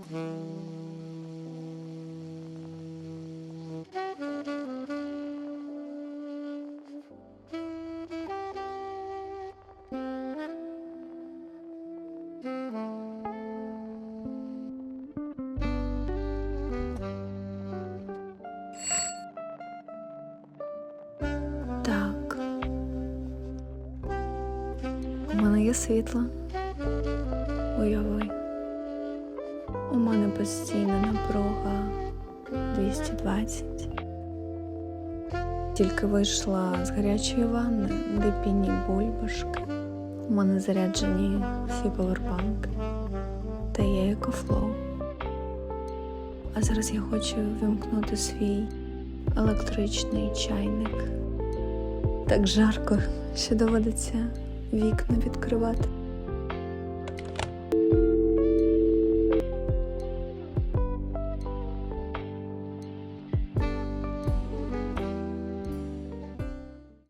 Так. У мене є світло. Уяви. У мене постійна напруга 220. Тільки вийшла з гарячої ванни, де пінні бульбашки. У мене заряджені всі павербанки. Та є екофлоу. А зараз я хочу вимкнути свій електричний чайник. Так жарко, що доводиться вікна відкривати.